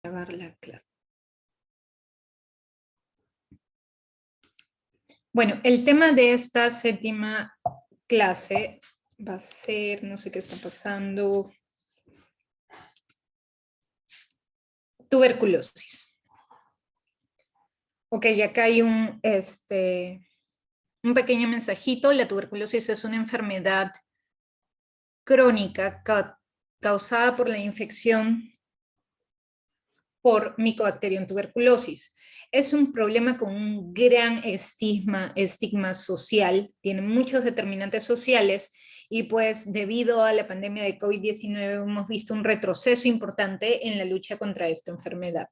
Grabar la clase. Bueno, el tema de esta séptima clase va a ser, no sé qué está pasando, tuberculosis. Ok, acá hay un pequeño mensajito. La tuberculosis es una enfermedad crónica causada por la infección por Mycobacterium tuberculosis. Es un problema con un gran estigma social, tiene muchos determinantes sociales y pues debido a la pandemia de COVID-19 hemos visto un retroceso importante en la lucha contra esta enfermedad.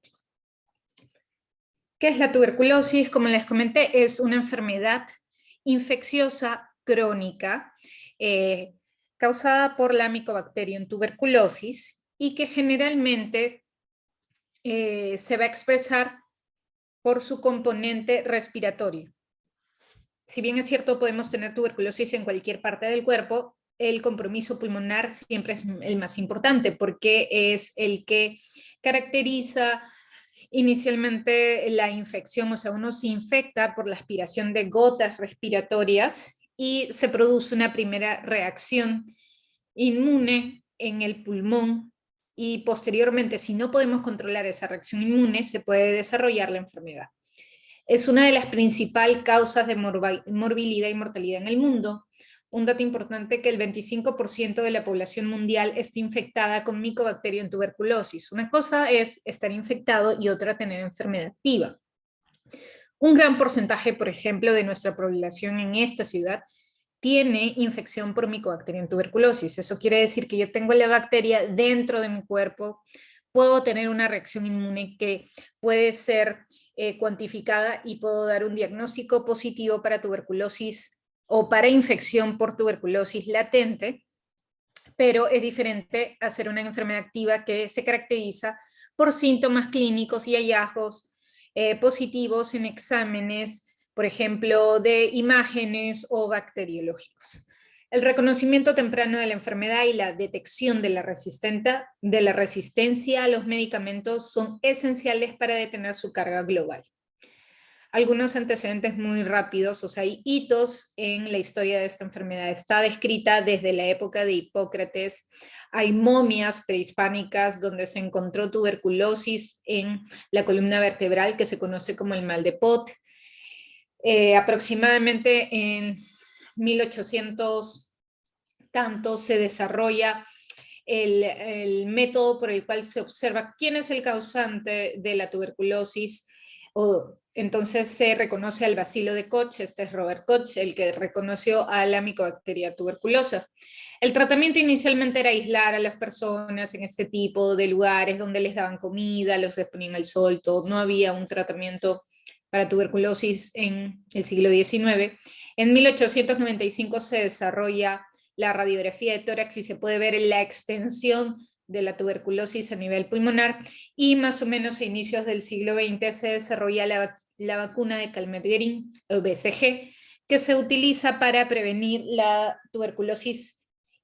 ¿Qué es la tuberculosis? Como les comenté, es una enfermedad infecciosa crónica causada por la Mycobacterium tuberculosis y que generalmente se va a expresar por su componente respiratorio. Si bien es cierto, podemos tener tuberculosis en cualquier parte del cuerpo, el compromiso pulmonar siempre es el más importante porque es el que caracteriza inicialmente la infección, o sea, uno se infecta por la aspiración de gotas respiratorias y se produce una primera reacción inmune en el pulmón y posteriormente, si no podemos controlar esa reacción inmune, se puede desarrollar la enfermedad. Es una de las principales causas de morbilidad y mortalidad en el mundo. Un dato importante que el 25% de la población mundial está infectada con Mycobacterium tuberculosis. Una cosa es estar infectado y otra tener enfermedad activa. Un gran porcentaje, por ejemplo, de nuestra población en esta ciudad tiene infección por Mycobacterium tuberculosis. Eso quiere decir que yo tengo la bacteria dentro de mi cuerpo, puedo tener una reacción inmune que puede ser cuantificada y puedo dar un diagnóstico positivo para tuberculosis o para infección por tuberculosis latente, pero es diferente hacer una enfermedad activa que se caracteriza por síntomas clínicos y hallazgos positivos en exámenes, por ejemplo, de imágenes o bacteriológicos. El reconocimiento temprano de la enfermedad y la detección de la resistencia a los medicamentos son esenciales para detener su carga global. Algunos antecedentes muy rápidos, o sea, hay hitos en la historia de esta enfermedad. Está descrita desde la época de Hipócrates. Hay momias prehispánicas donde se encontró tuberculosis en la columna vertebral que se conoce como el mal de Pot. Aproximadamente en 1800 tanto se desarrolla el método por el cual se observa quién es el causante de la tuberculosis. Entonces se reconoce al bacilo de Koch, este es Robert Koch, el que reconoció a la Mycobacteria tuberculosa. El tratamiento inicialmente era aislar a las personas en este tipo de lugares donde les daban comida, los exponían al sol, todo. No había un tratamiento para tuberculosis en el siglo XIX. En 1895 se desarrolla la radiografía de tórax y se puede ver la extensión de la tuberculosis a nivel pulmonar, y más o menos a inicios del siglo XX se desarrolla la vacuna de Calmette-Guerin, o BCG, que se utiliza para prevenir la tuberculosis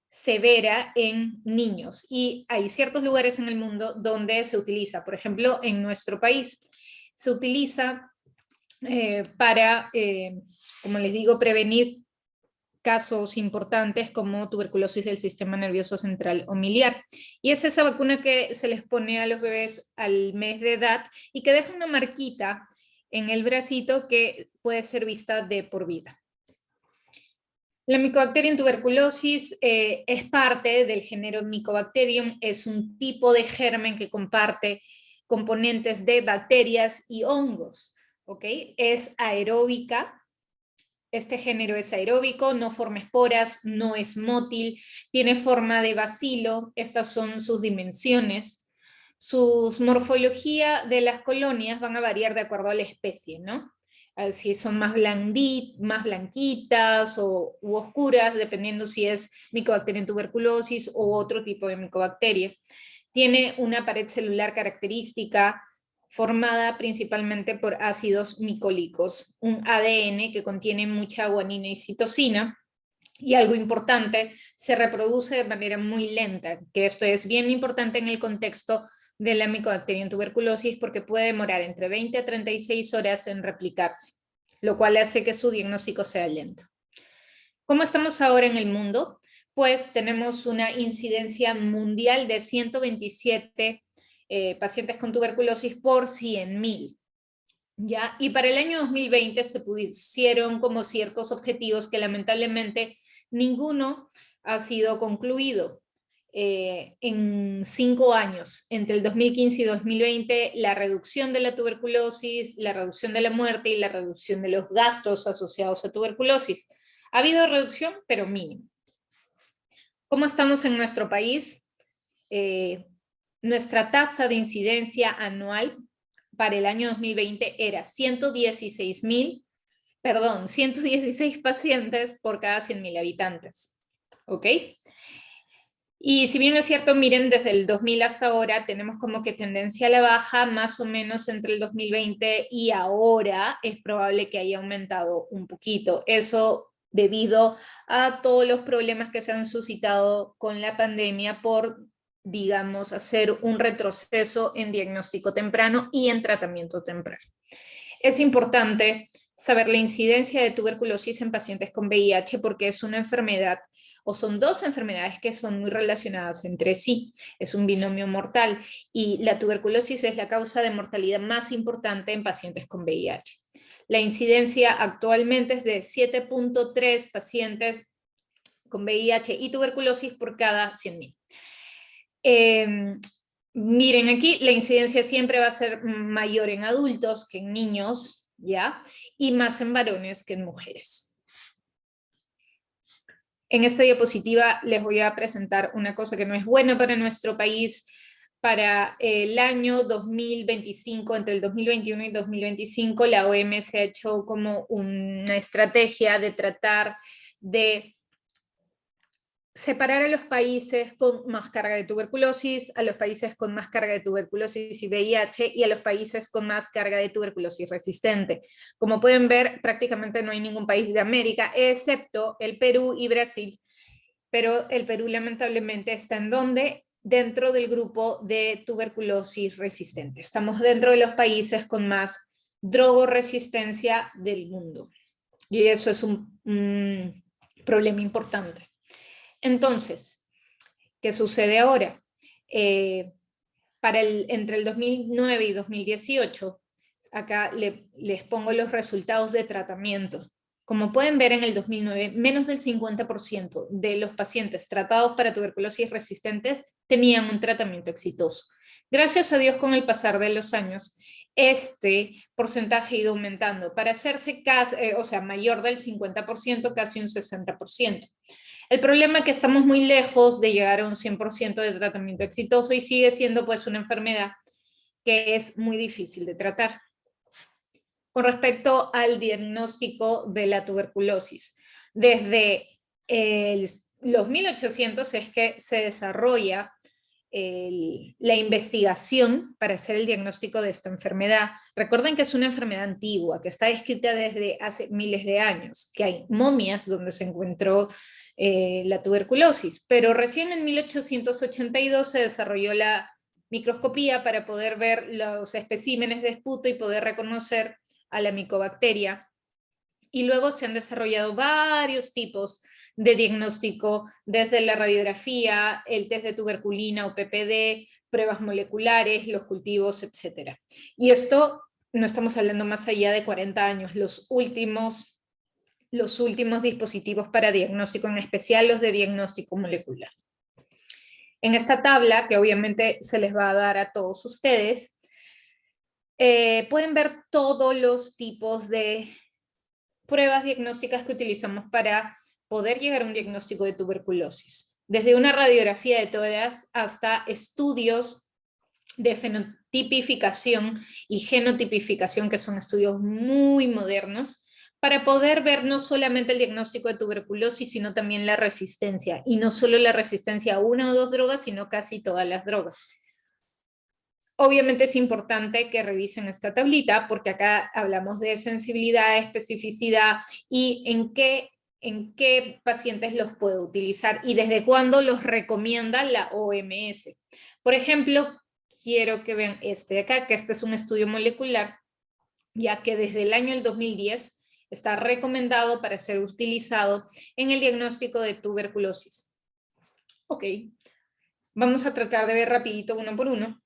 severa en niños. Y hay ciertos lugares en el mundo donde se utiliza, por ejemplo, en nuestro país, se utiliza para, como les digo, prevenir casos importantes como tuberculosis del sistema nervioso central o miliar. Y es esa vacuna que se les pone a los bebés al mes de edad y que deja una marquita en el bracito que puede ser vista de por vida. La Mycobacterium tuberculosis es parte del género Mycobacterium, es un tipo de germen que comparte componentes de bacterias y hongos, ¿ok? Es aeróbica. Este género es aeróbico, no forma esporas, no es mótil, tiene forma de bacilo, estas son sus dimensiones. Sus morfología de las colonias van a variar de acuerdo a la especie, ¿no? Si son más blanquitas u oscuras, dependiendo si es Mycobacterium tuberculosis o otro tipo de micobacteria. Tiene una pared celular característica, formada principalmente por ácidos micólicos, un ADN que contiene mucha guanina y citosina, y algo importante, se reproduce de manera muy lenta, que esto es bien importante en el contexto de la Mycobacterium tuberculosis porque puede demorar entre 20 a 36 horas en replicarse, lo cual hace que su diagnóstico sea lento. ¿Cómo estamos ahora en el mundo? Pues tenemos una incidencia mundial de 127 pacientes con tuberculosis por 100.000. ¿Ya? Y para el año 2020 se pusieron como ciertos objetivos que lamentablemente ninguno ha sido concluido. En 5 años, entre el 2015 y 2020, la reducción de la tuberculosis, la reducción de la muerte y la reducción de los gastos asociados a tuberculosis. Ha habido reducción, pero mínima. ¿Cómo estamos en nuestro país? Nuestra tasa de incidencia anual para el año 2020 era 116 pacientes por cada 100.000 habitantes. ¿Ok? Y si bien es cierto, miren, desde el 2000 hasta ahora tenemos como que tendencia a la baja, más o menos entre el 2020 y ahora es probable que haya aumentado un poquito. Eso debido a todos los problemas que se han suscitado con la pandemia por, digamos, hacer un retroceso en diagnóstico temprano y en tratamiento temprano. Es importante saber la incidencia de tuberculosis en pacientes con VIH porque es una enfermedad, o son dos enfermedades que son muy relacionadas entre sí. Es un binomio mortal y la tuberculosis es la causa de mortalidad más importante en pacientes con VIH. La incidencia actualmente es de 7.3 pacientes con VIH y tuberculosis por cada 100.000. Miren aquí, la incidencia siempre va a ser mayor en adultos que en niños, ¿ya? Y más en varones que en mujeres. En esta diapositiva les voy a presentar una cosa que no es buena para nuestro país. Para el año 2025, entre el 2021 y 2025, la OMS ha hecho como una estrategia de tratar de separar a los países con más carga de tuberculosis, a los países con más carga de tuberculosis y VIH, y a los países con más carga de tuberculosis resistente. Como pueden ver, prácticamente no hay ningún país de América, excepto el Perú y Brasil. Pero el Perú lamentablemente está en donde, dentro del grupo de tuberculosis resistente. Estamos dentro de los países con más drogoresistencia del mundo. Y eso es un problema importante. Entonces, ¿qué sucede ahora? Entre el 2009 y 2018, acá les pongo los resultados de tratamiento. Como pueden ver, en el 2009, menos del 50% de los pacientes tratados para tuberculosis resistentes tenían un tratamiento exitoso. Gracias a Dios, con el pasar de los años, este porcentaje ha ido aumentando para hacerse mayor del 50%, casi un 60%. El problema es que estamos muy lejos de llegar a un 100% de tratamiento exitoso y sigue siendo pues una enfermedad que es muy difícil de tratar. Con respecto al diagnóstico de la tuberculosis, desde los 1800 es que se desarrolla la investigación para hacer el diagnóstico de esta enfermedad. Recuerden que es una enfermedad antigua, que está descrita desde hace miles de años, que hay momias donde se encontró la tuberculosis, pero recién en 1882 se desarrolló la microscopía para poder ver los especímenes de esputo y poder reconocer a la micobacteria. Y luego se han desarrollado varios tipos de diagnóstico, desde la radiografía, el test de tuberculina o PPD, pruebas moleculares, los cultivos, etc. Y esto no estamos hablando más allá de 40 años, los últimos dispositivos para diagnóstico, en especial los de diagnóstico molecular. En esta tabla, que obviamente se les va a dar a todos ustedes, pueden ver todos los tipos de pruebas diagnósticas que utilizamos para poder llegar a un diagnóstico de tuberculosis. Desde una radiografía de tórax hasta estudios de fenotipificación y genotipificación, que son estudios muy modernos, para poder ver no solamente el diagnóstico de tuberculosis, sino también la resistencia, y no solo la resistencia a una o dos drogas, sino casi todas las drogas. Obviamente es importante que revisen esta tablita, porque acá hablamos de sensibilidad, especificidad y en qué pacientes los puedo utilizar y desde cuándo los recomienda la OMS. Por ejemplo, quiero que vean este de acá, que este es un estudio molecular, ya que desde el año 2010 está recomendado para ser utilizado en el diagnóstico de tuberculosis. Ok, vamos a tratar de ver rapidito uno por uno.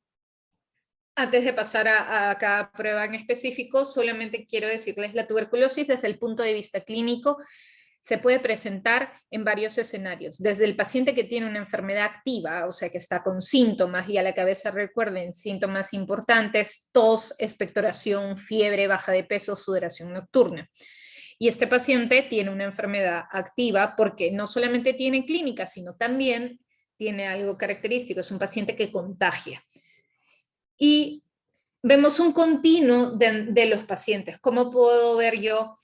Antes de pasar a cada prueba en específico, solamente quiero decirles la tuberculosis desde el punto de vista clínico se puede presentar en varios escenarios, desde el paciente que tiene una enfermedad activa, o sea que está con síntomas, y a la cabeza recuerden, síntomas importantes, tos, expectoración, fiebre, baja de peso, sudoración nocturna. Y este paciente tiene una enfermedad activa porque no solamente tiene clínica, sino también tiene algo característico, es un paciente que contagia. Y vemos un continuo de los pacientes. ¿Cómo puedo ver yo?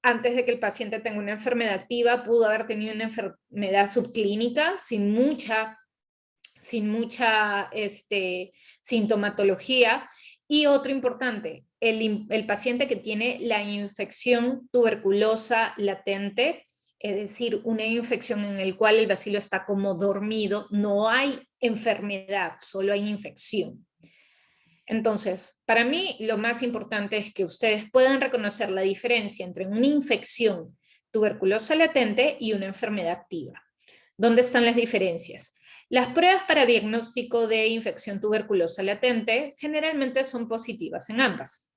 Antes de que el paciente tenga una enfermedad activa, pudo haber tenido una enfermedad subclínica sin mucha sintomatología. Y otro importante, el paciente que tiene la infección tuberculosa latente, es decir, una infección en la cual el bacilo está como dormido, no hay enfermedad, solo hay infección. Entonces, para mí lo más importante es que ustedes puedan reconocer la diferencia entre una infección tuberculosa latente y una enfermedad activa. ¿Dónde están las diferencias? Las pruebas para diagnóstico de infección tuberculosa latente generalmente son positivas en ambas.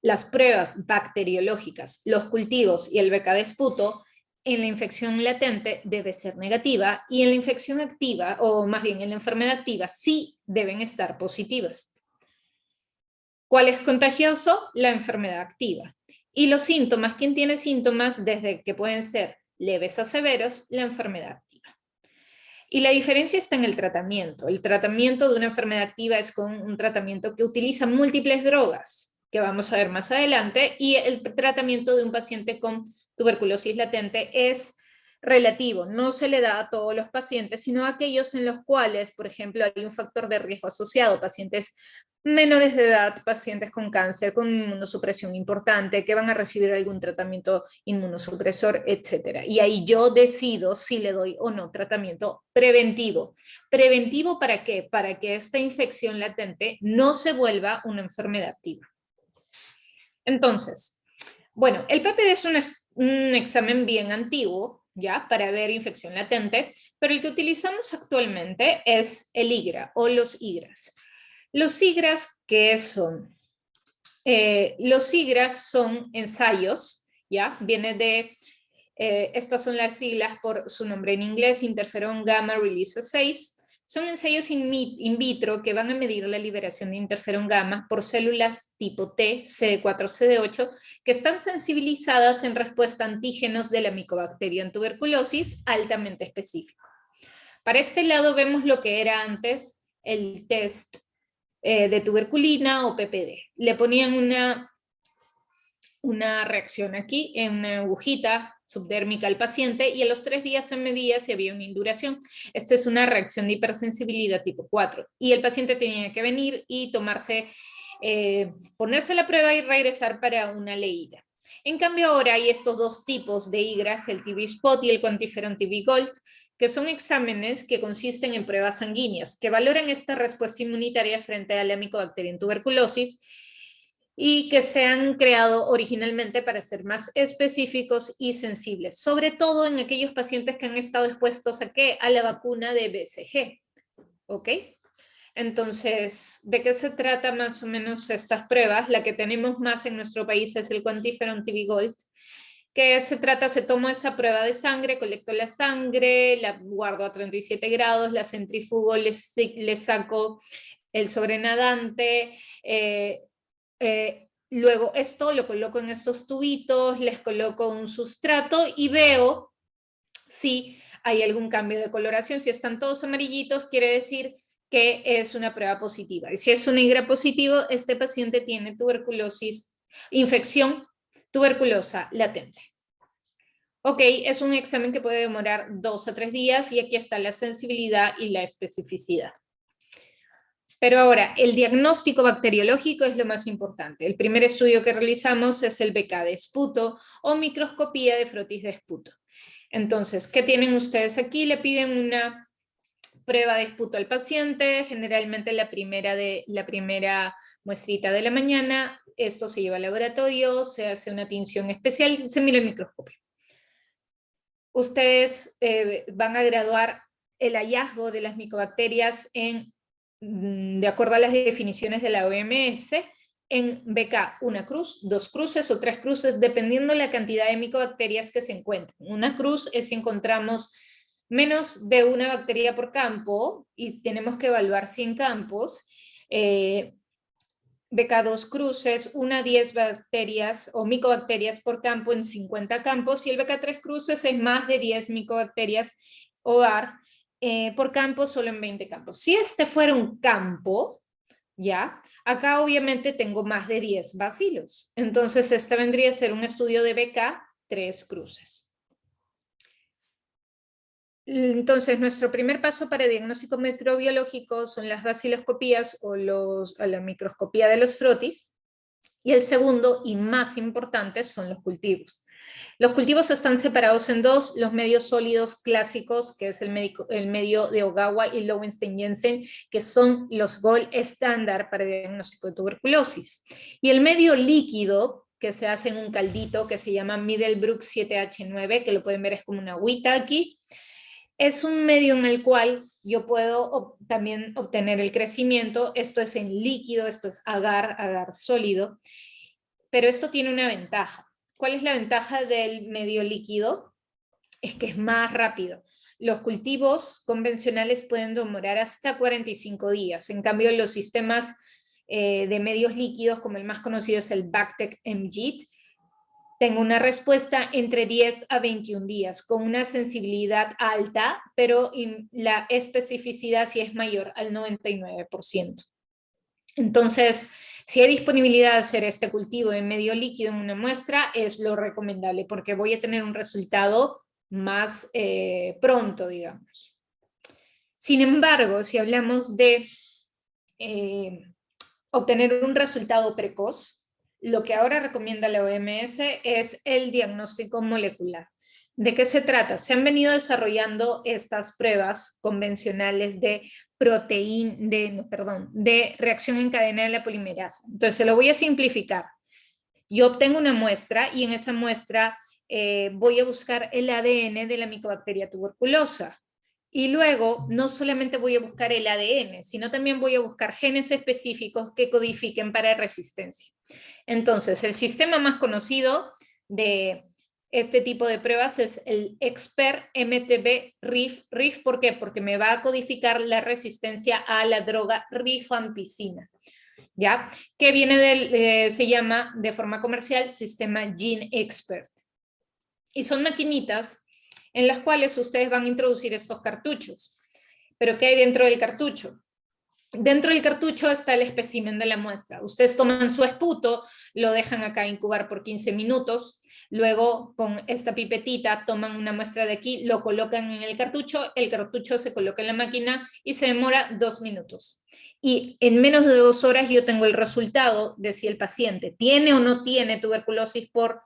Las pruebas bacteriológicas, los cultivos y el BK de esputo en la infección latente debe ser negativa y en la infección activa, o más bien en la enfermedad activa, sí deben estar positivas. ¿Cuál es contagioso? La enfermedad activa. Y los síntomas, ¿quién tiene síntomas? Desde que pueden ser leves a severos, la enfermedad activa. Y la diferencia está en el tratamiento. El tratamiento de una enfermedad activa es con un tratamiento que utiliza múltiples drogas, que vamos a ver más adelante, y el tratamiento de un paciente con tuberculosis latente es relativo, no se le da a todos los pacientes, sino a aquellos en los cuales, por ejemplo, hay un factor de riesgo asociado, pacientes menores de edad, pacientes con cáncer, con inmunosupresión importante, que van a recibir algún tratamiento inmunosupresor, etc. Y ahí yo decido si le doy o no tratamiento preventivo. ¿Preventivo para qué? Para que esta infección latente no se vuelva una enfermedad activa. Entonces, bueno, el PPD es un examen bien antiguo, ¿ya? Para ver infección latente, pero el que utilizamos actualmente es el IGRA o los IGRAs. Los IGRAs, ¿qué son? Los IGRAs son ensayos, ¿ya? Viene de, estas son las siglas por su nombre en inglés, interferón gamma release assays. Son ensayos in vitro que van a medir la liberación de interferón gamma por células tipo T, CD4, CD8, que están sensibilizadas en respuesta a antígenos de la micobacteria en tuberculosis altamente específico. Para este lado vemos lo que era antes el test de tuberculina o PPD. Le ponían una reacción aquí en una agujita subdérmica al paciente y a los 3 días se medía si había una induración. Esta es una reacción de hipersensibilidad tipo 4 y el paciente tenía que venir y ponerse la prueba y regresar para una leída. En cambio ahora hay estos dos tipos de IGRAs, el TB-Spot y el QuantiFERON TB-Gold, que son exámenes que consisten en pruebas sanguíneas que valoran esta respuesta inmunitaria frente a la micobacteria en tuberculosis y que se han creado originalmente para ser más específicos y sensibles, sobre todo en aquellos pacientes que han estado expuestos a ¿qué? A la vacuna de BCG, ¿ok? Entonces, ¿de qué se trata más o menos estas pruebas? La que tenemos más en nuestro país es el QuantiFERON TB-Gold, que se toma esa prueba de sangre, colecto la sangre, la guardo a 37 grados, la centrifugo, le saco el sobrenadante, luego esto lo coloco en estos tubitos, les coloco un sustrato y veo si hay algún cambio de coloración. Si están todos amarillitos, quiere decir que es una prueba positiva. Y si es un IGRA positivo, este paciente tiene tuberculosis, infección tuberculosa latente. Ok, es un examen que puede demorar 2 a 3 días y aquí está la sensibilidad y la especificidad. Pero ahora, el diagnóstico bacteriológico es lo más importante. El primer estudio que realizamos es el BK de esputo o microscopía de frotis de esputo. Entonces, ¿qué tienen ustedes aquí? Le piden una Prueba de esputo al paciente, generalmente la primera muestrita de la mañana. Esto se lleva al laboratorio, se hace una tinción especial, se mira el microscopio. Ustedes van a graduar el hallazgo de las micobacterias de acuerdo a las definiciones de la OMS, en BK, una cruz, 2 cruces o 3 cruces, dependiendo la cantidad de micobacterias que se encuentren. Una cruz es si encontramos menos de una bacteria por campo y tenemos que evaluar 100 campos. BK 2 cruces, 10 bacterias o micobacterias por campo en 50 campos, y el BK 3 cruces es más de 10 micobacterias OAR por campo, solo en 20 campos. Si este fuera un campo, ¿ya? Acá obviamente tengo más de 10 bacilos. Entonces este vendría a ser un estudio de BK 3 cruces. Entonces, nuestro primer paso para diagnóstico microbiológico son las baciloscopías o la microscopía de los frotis, y el segundo y más importante son los cultivos. Los cultivos están separados en dos: los medios sólidos clásicos, que es el medio de Ogawa y Lowenstein-Jensen, que son los gold estándar para diagnóstico de tuberculosis, y el medio líquido, que se hace en un caldito que se llama Middlebrook 7H9, que lo pueden ver, es como una agüita aquí. Es un medio en el cual yo puedo también obtener el crecimiento. Esto es en líquido, esto es agar sólido, pero esto tiene una ventaja. ¿Cuál es la ventaja del medio líquido? Es que es más rápido. Los cultivos convencionales pueden demorar hasta 45 días. En cambio, los sistemas de medios líquidos, como el más conocido es el BACTEC MJIT, tengo una respuesta entre 10 a 21 días, con una sensibilidad alta, pero la especificidad sí es mayor al 99%. Entonces, si hay disponibilidad de hacer este cultivo de medio líquido en una muestra, es lo recomendable, porque voy a tener un resultado más pronto, digamos. Sin embargo, si hablamos de obtener un resultado precoz, lo que ahora recomienda la OMS es el diagnóstico molecular. ¿De qué se trata? Se han venido desarrollando estas pruebas convencionales de de reacción en cadena de la polimerasa. Entonces, se lo voy a simplificar. Yo obtengo una muestra y en esa muestra voy a buscar el ADN de la micobacteria tuberculosa. Y luego no solamente voy a buscar el ADN, sino también voy a buscar genes específicos que codifiquen para resistencia. Entonces, el sistema más conocido de este tipo de pruebas es el ExPER MTB RIF. ¿RIF por qué? Porque me va a codificar la resistencia a la droga rifampicina, ¿ya? Que viene se llama de forma comercial sistema GeneXpert. Y son maquinitas en las cuales ustedes van a introducir estos cartuchos. ¿Pero qué hay dentro del cartucho? Dentro del cartucho está el espécimen de la muestra. Ustedes toman su esputo, lo dejan acá incubar por 15 minutos, luego con esta pipetita toman una muestra de aquí, lo colocan en el cartucho se coloca en la máquina y se demora 2 minutos. Y en menos de 2 horas yo tengo el resultado de si el paciente tiene o no tiene tuberculosis por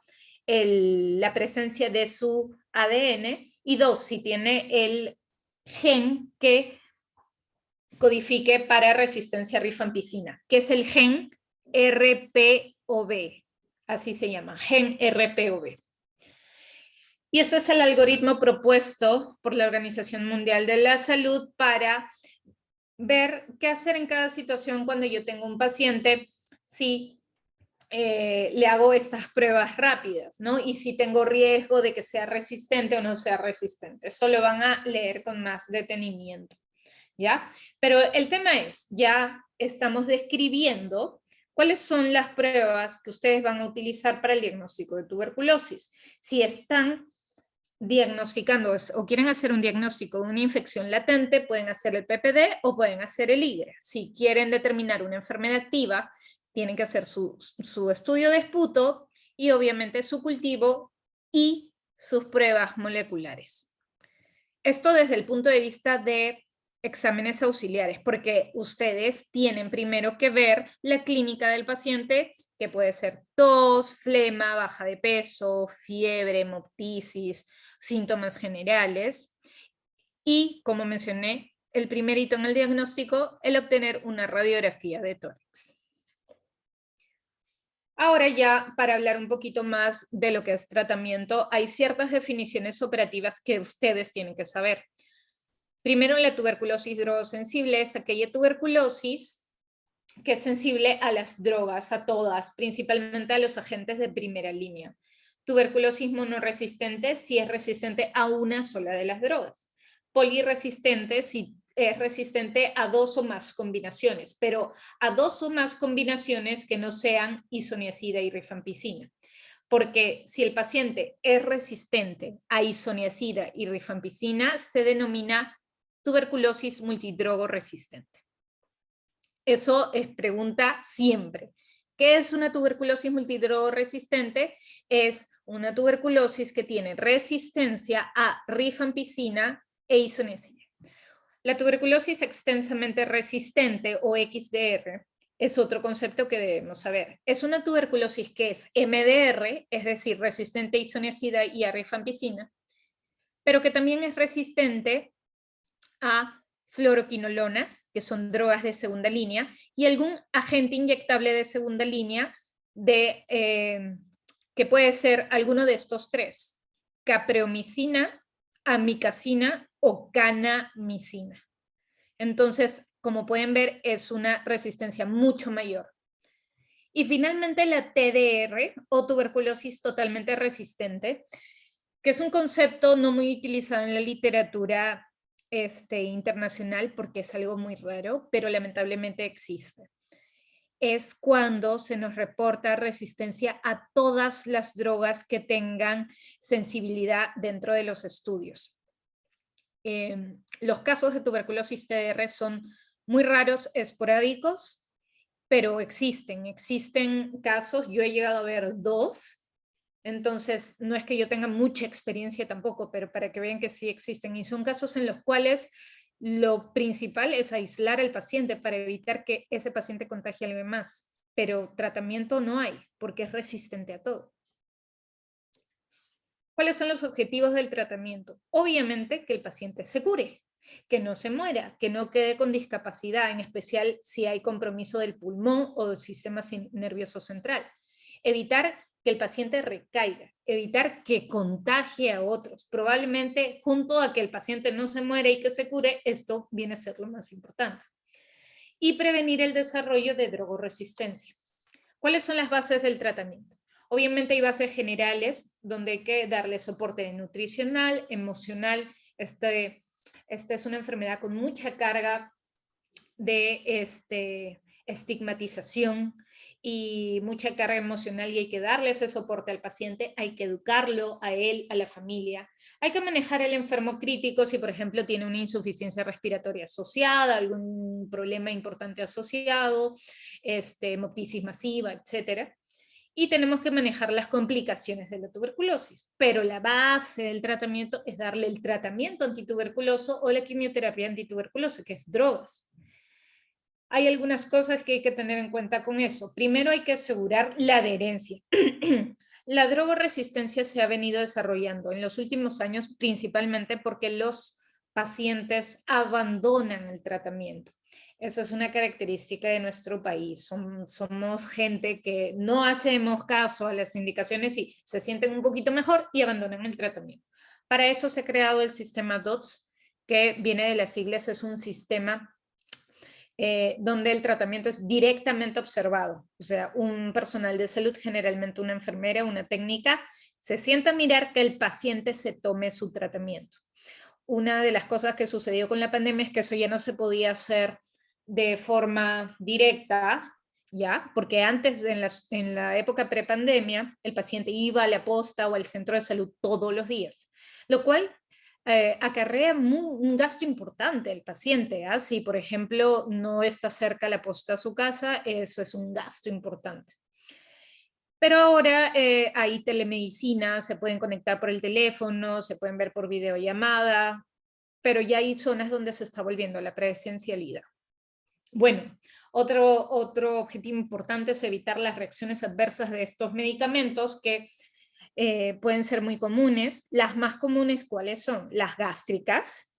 la presencia de su ADN, y 2, si tiene el gen que codifique para resistencia a rifampicina, que es el gen RPOB, así se llama, gen RPOB. Y este es el algoritmo propuesto por la Organización Mundial de la Salud para ver qué hacer en cada situación cuando yo tengo un paciente, si le hago estas pruebas rápidas, ¿no? Y si tengo riesgo de que sea resistente o no sea resistente. Eso lo van a leer con más detenimiento, ¿ya? Pero el tema es, ya estamos describiendo cuáles son las pruebas que ustedes van a utilizar para el diagnóstico de tuberculosis. Si están diagnosticando o quieren hacer un diagnóstico de una infección latente, pueden hacer el PPD o pueden hacer el IGRE. Si quieren determinar una enfermedad activa, tienen que hacer su estudio de esputo y obviamente su cultivo y sus pruebas moleculares. Esto desde el punto de vista de exámenes auxiliares, porque ustedes tienen primero que ver la clínica del paciente, que puede ser tos, flema, baja de peso, fiebre, hemoptisis, síntomas generales. Y, como mencioné, el primer hito en el diagnóstico, el obtener una radiografía de tórax. Ahora ya, para hablar un poquito más de lo que es tratamiento, hay ciertas definiciones operativas que ustedes tienen que saber. Primero, la tuberculosis drogosensible es aquella tuberculosis que es sensible a las drogas, a todas, principalmente a los agentes de primera línea. Tuberculosis monorresistente si es resistente a una sola de las drogas. Poliresistente si es resistente a 2 o más combinaciones, pero a 2 o más combinaciones que no sean isoniazida y rifampicina. Porque si el paciente es resistente a isoniazida y rifampicina, se denomina tuberculosis multidrogo resistente. Eso es pregunta siempre. ¿Qué es una tuberculosis multidrogo resistente? Es una tuberculosis que tiene resistencia a rifampicina e isoniazida. La tuberculosis extensamente resistente o XDR es otro concepto que debemos saber. Es una tuberculosis que es MDR, es decir, resistente a isoniazida y a rifampicina, pero que también es resistente a fluoroquinolonas, que son drogas de segunda línea, y algún agente inyectable de segunda línea que puede ser alguno de estos 3, capreomicina, amicacina o canamicina. Entonces, como pueden ver, es una resistencia mucho mayor. Y finalmente la TDR, o tuberculosis totalmente resistente, que es un concepto no muy utilizado en la literatura internacional porque es algo muy raro, pero lamentablemente existe. Es cuando se nos reporta resistencia a todas las drogas que tengan sensibilidad dentro de los estudios. Los casos de tuberculosis TDR son muy raros, esporádicos, pero existen casos. Yo he llegado a ver 2. Entonces, no es que yo tenga mucha experiencia tampoco, pero para que vean que sí existen. Y son casos en los cuales lo principal es aislar al paciente para evitar que ese paciente contagie a alguien más. Pero tratamiento no hay, porque es resistente a todo. ¿Cuáles son los objetivos del tratamiento? Obviamente que el paciente se cure, que no se muera, que no quede con discapacidad, en especial si hay compromiso del pulmón o del sistema nervioso central. Evitar que el paciente recaiga, evitar que contagie a otros. Probablemente junto a que el paciente no se muera y que se cure, esto viene a ser lo más importante. Y prevenir el desarrollo de drogoresistencia. ¿Cuáles son las bases del tratamiento? Obviamente hay bases generales donde hay que darle soporte nutricional, emocional. Esta es una enfermedad con mucha carga de estigmatización y mucha carga emocional, y hay que darle ese soporte al paciente, hay que educarlo a él, a la familia. Hay que manejar al enfermo crítico si, por ejemplo, tiene una insuficiencia respiratoria asociada, algún problema importante asociado, hemoptisis masiva, etcétera. Y tenemos que manejar las complicaciones de la tuberculosis. Pero la base del tratamiento es darle el tratamiento antituberculoso o la quimioterapia antituberculosa, que es drogas. Hay algunas cosas que hay que tener en cuenta con eso. Primero hay que asegurar la adherencia. La drogoresistencia se ha venido desarrollando en los últimos años principalmente porque los pacientes abandonan el tratamiento. Esa es una característica de nuestro país. Somos gente que no hacemos caso a las indicaciones y se sienten un poquito mejor y abandonan el tratamiento. Para eso se ha creado el sistema DOTS, que viene de las siglas, es un sistema donde el tratamiento es directamente observado. O sea, un personal de salud, generalmente una enfermera, una técnica, se sienta a mirar que el paciente se tome su tratamiento. Una de las cosas que sucedió con la pandemia es que eso ya no se podía hacer de forma directa, ¿ya? Porque antes, en la época prepandemia, el paciente iba a la posta o al centro de salud todos los días, lo cual acarrea un gasto importante al paciente. Si, por ejemplo, no está cerca la posta a su casa, eso es un gasto importante. Pero ahora hay telemedicina, se pueden conectar por el teléfono, se pueden ver por videollamada, pero ya hay zonas donde se está volviendo a la presencialidad. Bueno, otro objetivo importante es evitar las reacciones adversas de estos medicamentos que pueden ser muy comunes. Las más comunes, ¿cuáles son? Las gástricas,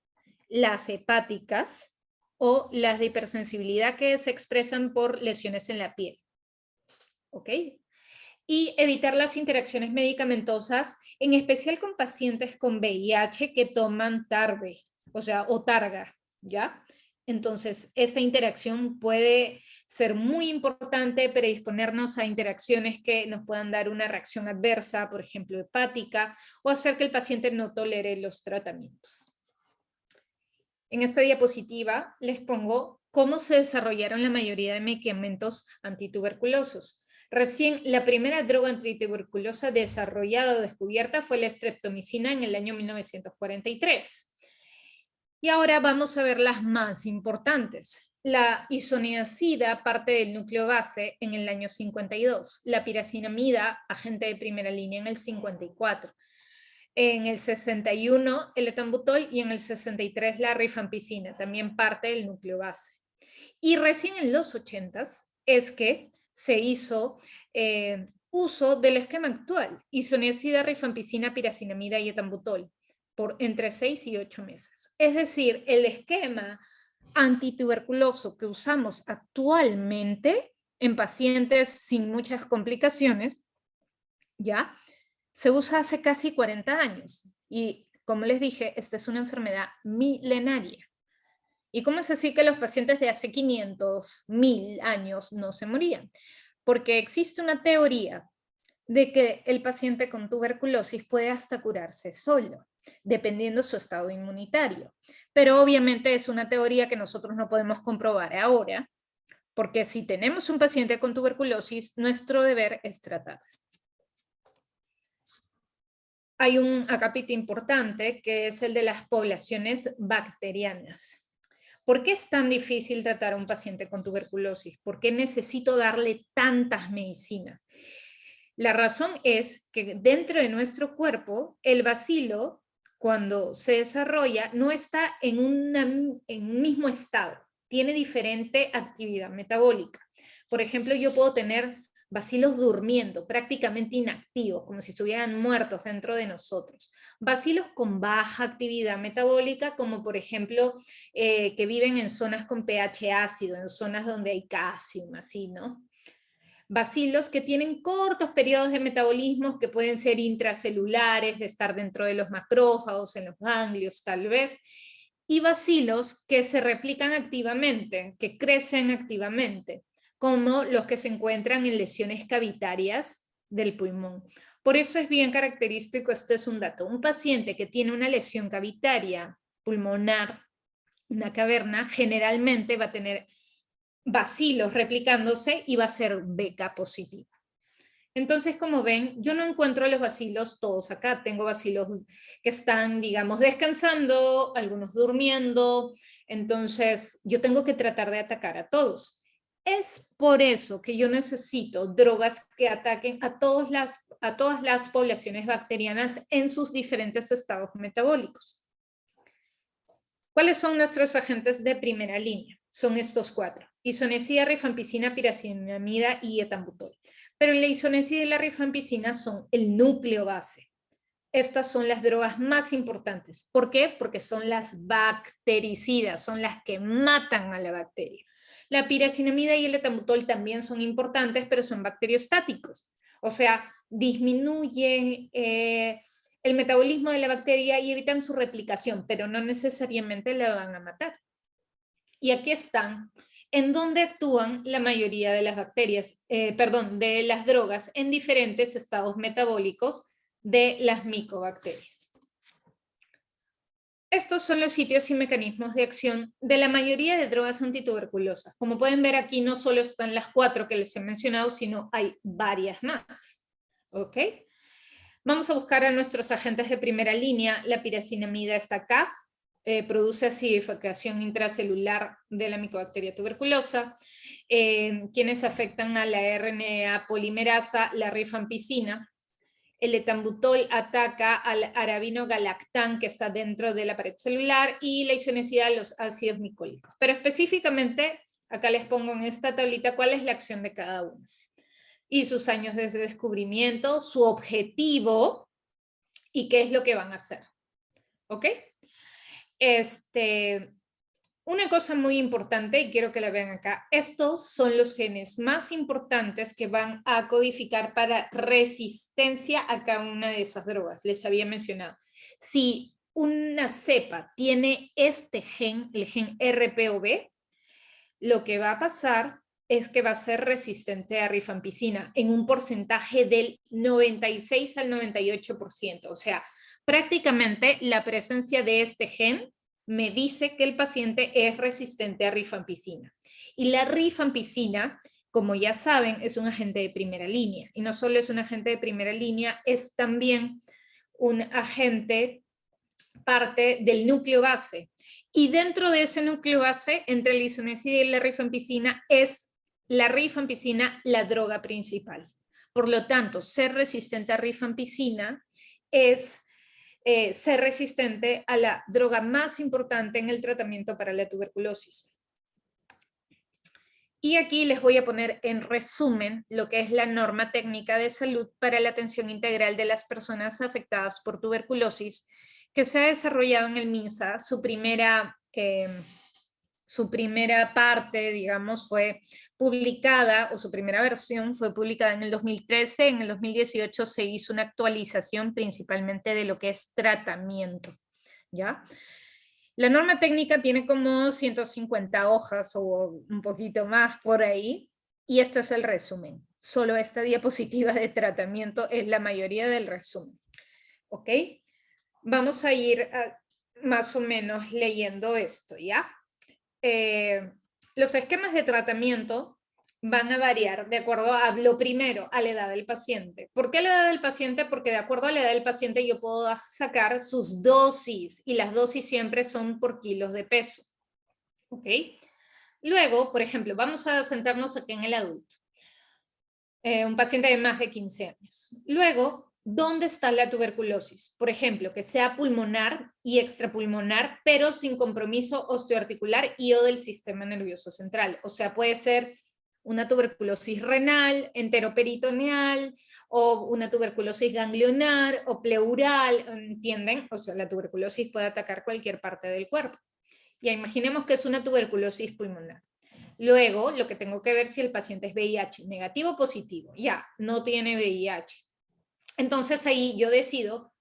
las hepáticas o las de hipersensibilidad que se expresan por lesiones en la piel. ¿Ok? Y evitar las interacciones medicamentosas, en especial con pacientes con VIH que toman TARVE, o targa, ¿ya? Entonces, esta interacción puede ser muy importante, predisponernos a interacciones que nos puedan dar una reacción adversa, por ejemplo, hepática, o hacer que el paciente no tolere los tratamientos. En esta diapositiva les pongo cómo se desarrollaron la mayoría de medicamentos antituberculosos. Recién, la primera droga antituberculosa desarrollada o descubierta fue la streptomicina en el año 1943. Y ahora vamos a ver las más importantes. La isoniazida, parte del núcleo base, en el año 52. La piracinamida, agente de primera línea, en el 54. En el 61, el etambutol, y en el 63, la rifampicina, también parte del núcleo base. Y recién en los 80s es que se hizo uso del esquema actual, isoniazida, rifampicina, piracinamida y etambutol, por entre 6 y 8 meses. Es decir, el esquema antituberculoso que usamos actualmente en pacientes sin muchas complicaciones, ¿ya? Se usa hace casi 40 años. Y como les dije, esta es una enfermedad milenaria. ¿Y cómo es así que los pacientes de hace 500, 1000 años no se morían? Porque existe una teoría de que el paciente con tuberculosis puede hasta curarse solo, dependiendo su estado inmunitario. Pero obviamente es una teoría que nosotros no podemos comprobar ahora, porque si tenemos un paciente con tuberculosis, nuestro deber es tratar. Hay un acápite importante que es el de las poblaciones bacterianas. ¿Por qué es tan difícil tratar a un paciente con tuberculosis? ¿Por qué necesito darle tantas medicinas? La razón es que dentro de nuestro cuerpo, el bacilo, cuando se desarrolla, no está en un mismo estado. Tiene diferente actividad metabólica. Por ejemplo, yo puedo tener bacilos durmiendo, prácticamente inactivos, como si estuvieran muertos dentro de nosotros. Bacilos con baja actividad metabólica, como por ejemplo, que viven en zonas con pH ácido, en zonas donde hay calcio, así, ¿no? Bacilos que tienen cortos periodos de metabolismo, que pueden ser intracelulares, de estar dentro de los macrófagos, en los ganglios tal vez, y bacilos que se replican activamente, que crecen activamente, como los que se encuentran en lesiones cavitarias del pulmón. Por eso es bien característico, este es un dato, un paciente que tiene una lesión cavitaria pulmonar, una caverna, generalmente va a tener bacilos replicándose y va a ser BK positivo. Entonces, como ven, yo no encuentro los bacilos todos acá. Tengo bacilos que están, digamos, descansando, algunos durmiendo. Entonces, yo tengo que tratar de atacar a todos. Es por eso que yo necesito drogas que ataquen a todas las poblaciones bacterianas en sus diferentes estados metabólicos. ¿Cuáles son nuestros agentes de primera línea? Son estos 4. Isoniazida, rifampicina, piracinamida y etambutol. Pero la isoniazida y la rifampicina son el núcleo base. Estas son las drogas más importantes. ¿Por qué? Porque son las bactericidas, son las que matan a la bacteria. La piracinamida y el etambutol también son importantes, pero son bacteriostáticos. O sea, disminuye el metabolismo de la bacteria y evitan su replicación, pero no necesariamente la van a matar. Y aquí están en donde actúan la mayoría de las bacterias, de las drogas en diferentes estados metabólicos de las micobacterias. Estos son los sitios y mecanismos de acción de la mayoría de drogas antituberculosas. Como pueden ver aquí, no solo están las 4 que les he mencionado, sino hay varias más. ¿Ok? Vamos a buscar a nuestros agentes de primera línea. La piracinamida está acá. Produce acidificación intracelular de la micobacteria tuberculosa. Quienes afectan a la RNA polimerasa, la rifampicina. El etambutol ataca al arabinogalactán que está dentro de la pared celular y la isoniazida de los ácidos micólicos. Pero específicamente, acá les pongo en esta tablita cuál es la acción de cada uno. Y sus años de descubrimiento, su objetivo y qué es lo que van a hacer. ¿Ok? Una cosa muy importante, y quiero que la vean acá, estos son los genes más importantes que van a codificar para resistencia a cada una de esas drogas. Les había mencionado. Si una cepa tiene este gen, el gen RPOB, lo que va a pasar es que va a ser resistente a rifampicina en un porcentaje del 96 al 98%. O sea, prácticamente la presencia de este gen me dice que el paciente es resistente a rifampicina. Y la rifampicina, como ya saben, es un agente de primera línea. Y no solo es un agente de primera línea, es también un agente parte del núcleo base. Y dentro de ese núcleo base, entre la isoniazida y la rifampicina, es la rifampicina la droga principal. Por lo tanto, ser resistente a rifampicina es ser resistente a la droga más importante en el tratamiento para la tuberculosis. Y aquí les voy a poner en resumen lo que es la norma técnica de salud para la atención integral de las personas afectadas por tuberculosis, que se ha desarrollado en el MINSA. Su primera parte, digamos, fue publicada, o su primera versión fue publicada en el 2013. En el 2018 se hizo una actualización principalmente de lo que es tratamiento, ¿ya? La norma técnica tiene como 150 hojas o un poquito más por ahí, y este es el resumen. Solo esta diapositiva de tratamiento es la mayoría del resumen. ¿Ok? Vamos a ir más o menos leyendo esto, ¿ya? Los esquemas de tratamiento van a variar de acuerdo a lo primero, a la edad del paciente. ¿Por qué la edad del paciente? Porque de acuerdo a la edad del paciente yo puedo sacar sus dosis, y las dosis siempre son por kilos de peso. ¿Ok? Luego, por ejemplo, vamos a centrarnos aquí en el adulto. Un paciente de más de 15 años. Luego, ¿dónde está la tuberculosis? Por ejemplo, que sea pulmonar y extrapulmonar, pero sin compromiso osteoarticular y o del sistema nervioso central. O sea, puede ser una tuberculosis renal, enteroperitoneal, o una tuberculosis ganglionar o pleural, ¿entienden? O sea, la tuberculosis puede atacar cualquier parte del cuerpo. Ya imaginemos que es una tuberculosis pulmonar. Luego, lo que tengo que ver si el paciente es VIH, negativo o positivo. Ya, no tiene VIH. Entonces ahí yo decido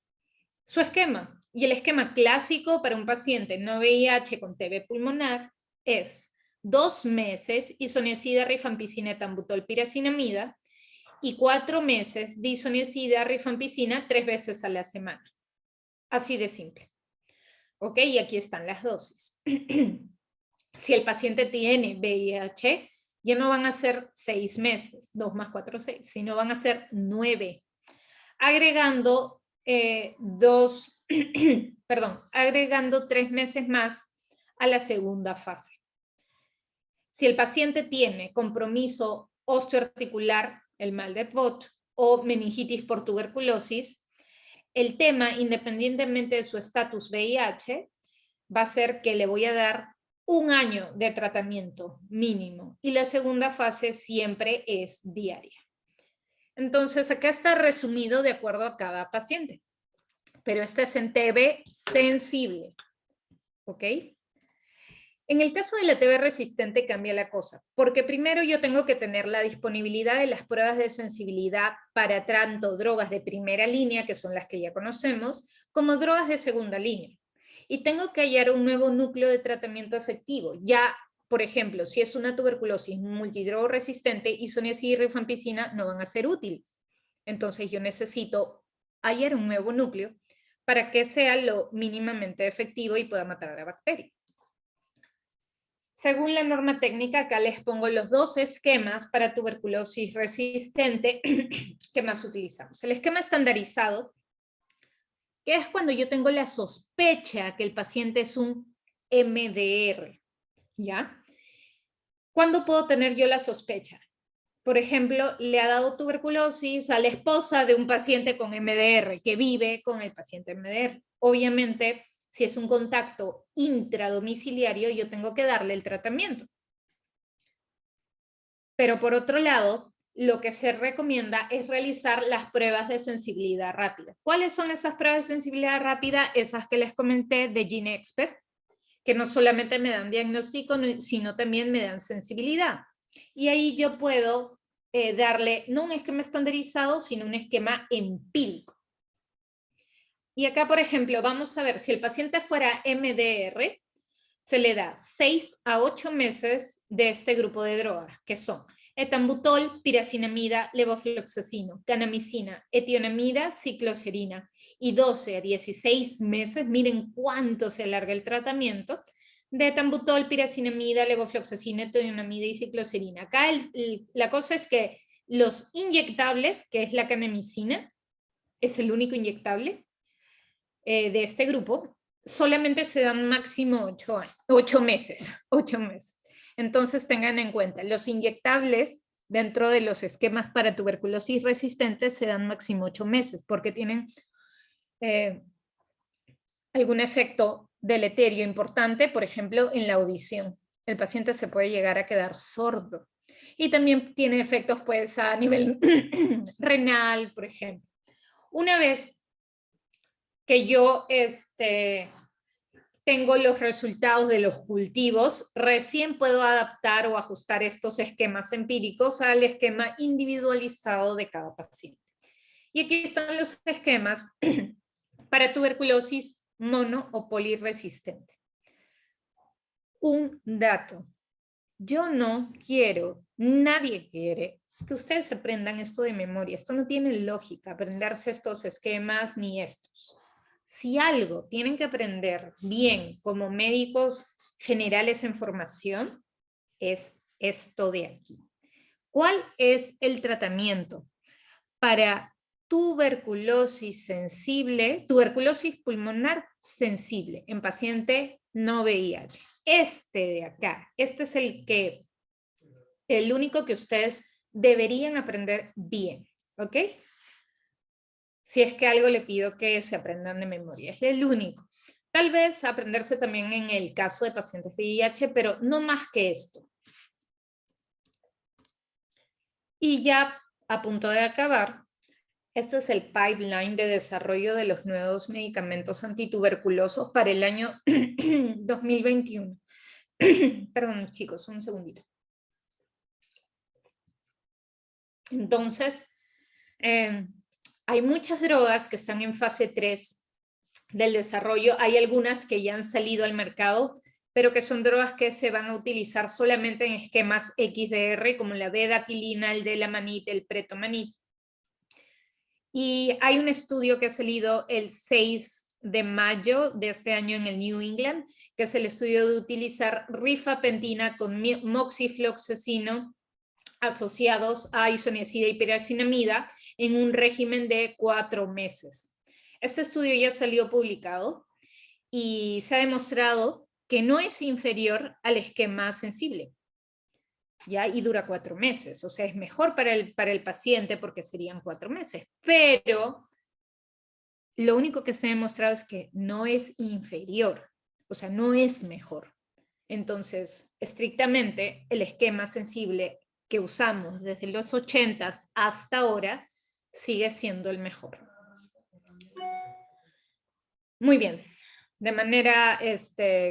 su esquema. Y el esquema clásico para un paciente no VIH con TB pulmonar es 2 meses isoniazida, rifampicina, etambutol, piracinamida, y 4 meses de isoniazida, rifampicina 3 veces a la semana. Así de simple. ¿Ok? Y aquí están las dosis. Si el paciente tiene VIH, ya no van a ser 6 meses, 2 más 4, 6, sino van a ser 9. Agregando agregando 3 meses más a la segunda fase. Si el paciente tiene compromiso osteoarticular, el mal de Pott, o meningitis por tuberculosis, el tema, independientemente de su estatus VIH, va a ser que le voy a dar 1 año de tratamiento mínimo, y la segunda fase siempre es diaria. Entonces, acá está resumido de acuerdo a cada paciente, pero este es en TB sensible, ¿ok? En el caso de la TB resistente cambia la cosa, porque primero yo tengo que tener la disponibilidad de las pruebas de sensibilidad para tanto drogas de primera línea, que son las que ya conocemos, como drogas de segunda línea. Y tengo que hallar un nuevo núcleo de tratamiento efectivo. Ya, por ejemplo, si es una tuberculosis multidrogoresistente, isoniazida y rifampicina no van a ser útiles. Entonces yo necesito hallar un nuevo núcleo para que sea lo mínimamente efectivo y pueda matar a la bacteria. Según la norma técnica, acá les pongo los 2 esquemas para tuberculosis resistente que más utilizamos. El esquema estandarizado, que es cuando yo tengo la sospecha que el paciente es un MDR, ¿ya? ¿Cuándo puedo tener yo la sospecha? Por ejemplo, le ha dado tuberculosis a la esposa de un paciente con MDR, que vive con el paciente MDR. Obviamente, si es un contacto intradomiciliario, yo tengo que darle el tratamiento. Pero por otro lado, lo que se recomienda es realizar las pruebas de sensibilidad rápida. ¿Cuáles son esas pruebas de sensibilidad rápida? Esas que les comenté de GeneXpert, que no solamente me dan diagnóstico, sino también me dan sensibilidad. Y ahí yo puedo darle no un esquema estandarizado, sino un esquema empírico. Y acá, por ejemplo, vamos a ver, si el paciente fuera MDR, se le da 6 a 8 meses de este grupo de drogas, que son etambutol, piracinamida, levofloxacino, kanamicina, etionamida, cicloserina, y 12 a 16 meses, miren cuánto se alarga el tratamiento, de etambutol, piracinamida, levofloxacina, etionamida y cicloserina. Acá la cosa es que los inyectables, que es la kanamicina, es el único inyectable de este grupo, solamente se dan máximo 8 meses. Entonces tengan en cuenta, los inyectables dentro de los esquemas para tuberculosis resistente se dan máximo 8 meses porque tienen algún efecto deleterio importante, por ejemplo, en la audición. El paciente se puede llegar a quedar sordo. Y también tiene efectos pues a nivel renal, por ejemplo. Una vez que yo tengo los resultados de los cultivos, recién puedo adaptar o ajustar estos esquemas empíricos al esquema individualizado de cada paciente. Y aquí están los esquemas para tuberculosis mono o poliresistente. Un dato. Yo no quiero, nadie quiere que ustedes aprendan esto de memoria. Esto no tiene lógica, aprenderse estos esquemas ni estos. Si algo tienen que aprender bien como médicos generales en formación, es esto de aquí. ¿Cuál es el tratamiento para tuberculosis sensible, tuberculosis pulmonar sensible en paciente no VIH? Este de acá, este es el único que ustedes deberían aprender bien, ¿ok? Si es que algo le pido que se aprendan de memoria, es el único. Tal vez aprenderse también en el caso de pacientes VIH, pero no más que esto. Y ya a punto de acabar, este es el pipeline de desarrollo de los nuevos medicamentos antituberculosos para el año 2021. Perdón, chicos, un segundito. Entonces, hay muchas drogas que están en fase 3 del desarrollo. Hay algunas que ya han salido al mercado, pero que son drogas que se van a utilizar solamente en esquemas XDR, como la bedaquilina, el delamanid, el pretomanid. Y hay un estudio que ha salido el 6 de mayo de este año en el New England, que es el estudio de utilizar rifapentina con moxifloxacino asociados a isoniazida y piracinamida en un régimen de 4 meses. Este estudio ya salió publicado y se ha demostrado que no es inferior al esquema sensible, ¿ya? Y dura 4 meses, o sea, es mejor para el paciente porque serían 4 meses, pero lo único que se ha demostrado es que no es inferior, o sea, no es mejor. Entonces, estrictamente, el esquema sensible que usamos desde los 80s hasta ahora sigue siendo el mejor. Muy bien. De manera,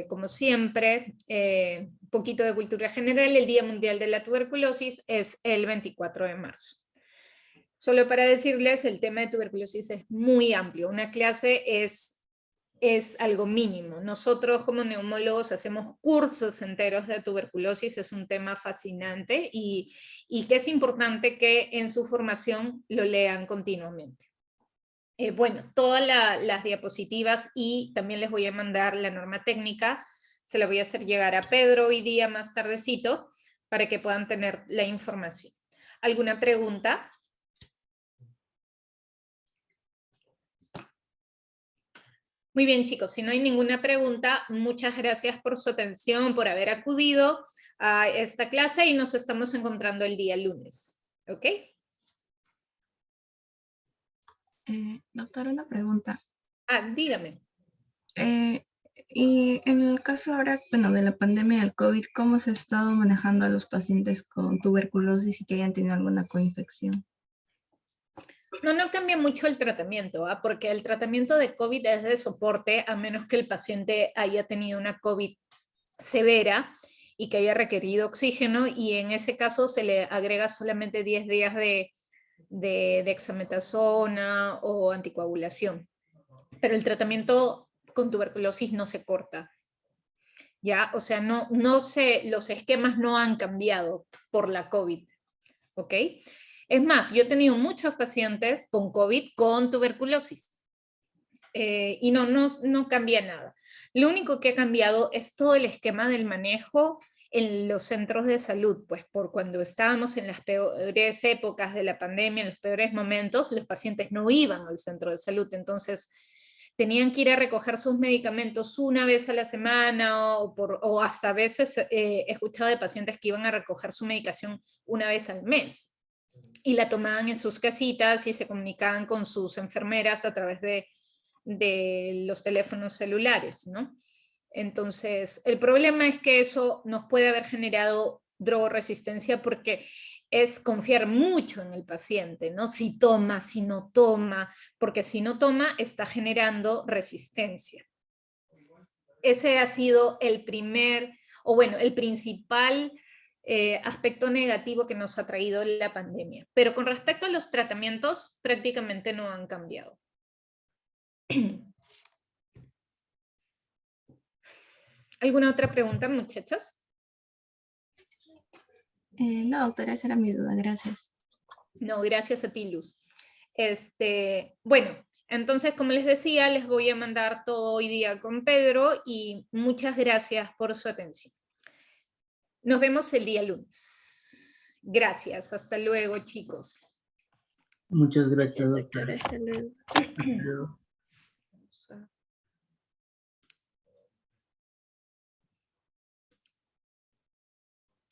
como siempre, un poquito de cultura general, el Día Mundial de la Tuberculosis es el 24 de marzo. Solo para decirles, el tema de tuberculosis es muy amplio. Una clase es algo mínimo. Nosotros como neumólogos hacemos cursos enteros de tuberculosis, es un tema fascinante y que es importante que en su formación lo lean continuamente. Bueno, todas las diapositivas y también les voy a mandar la norma técnica, se la voy a hacer llegar a Pedro hoy día más tardecito para que puedan tener la información. ¿Alguna pregunta? Muy bien, chicos, si no hay ninguna pregunta, muchas gracias por su atención, por haber acudido a esta clase y nos estamos encontrando el día lunes. ¿Ok? Doctora, una pregunta. Dígame. Y en el caso ahora, bueno, de la pandemia del COVID, ¿cómo se ha estado manejando a los pacientes con tuberculosis y que hayan tenido alguna coinfección? No cambia mucho el tratamiento, porque el tratamiento de COVID es de soporte a menos que el paciente haya tenido una COVID severa y que haya requerido oxígeno, y en ese caso se le agrega solamente 10 días de dexametasona o anticoagulación. Pero el tratamiento con tuberculosis no se corta. ¿Ya? O sea, los esquemas no han cambiado por la COVID, ¿ok? Es más, yo he tenido muchos pacientes con COVID con tuberculosis. Y no cambia nada. Lo único que ha cambiado es todo el esquema del manejo en los centros de salud, pues por cuando estábamos en las peores épocas de la pandemia, en los peores momentos, los pacientes no iban al centro de salud, entonces tenían que ir a recoger sus medicamentos una vez a la semana o hasta a veces he escuchado de pacientes que iban a recoger su medicación una vez al mes y la tomaban en sus casitas y se comunicaban con sus enfermeras a través de los teléfonos celulares, ¿no? Entonces, el problema es que eso nos puede haber generado drogoresistencia porque es confiar mucho en el paciente, ¿no? Si toma, si no toma, porque si no toma está generando resistencia. Ese ha sido el principal aspecto negativo que nos ha traído la pandemia. Pero con respecto a los tratamientos, prácticamente no han cambiado. ¿Alguna otra pregunta, muchachas? No, doctora, esa era mi duda, gracias. No, gracias a ti, Luz. Bueno, entonces, como les decía, les voy a mandar todo hoy día con Pedro y muchas gracias por su atención. Nos vemos el día lunes. Gracias, hasta luego, chicos. Muchas gracias, doctora. Hasta luego. Hasta luego.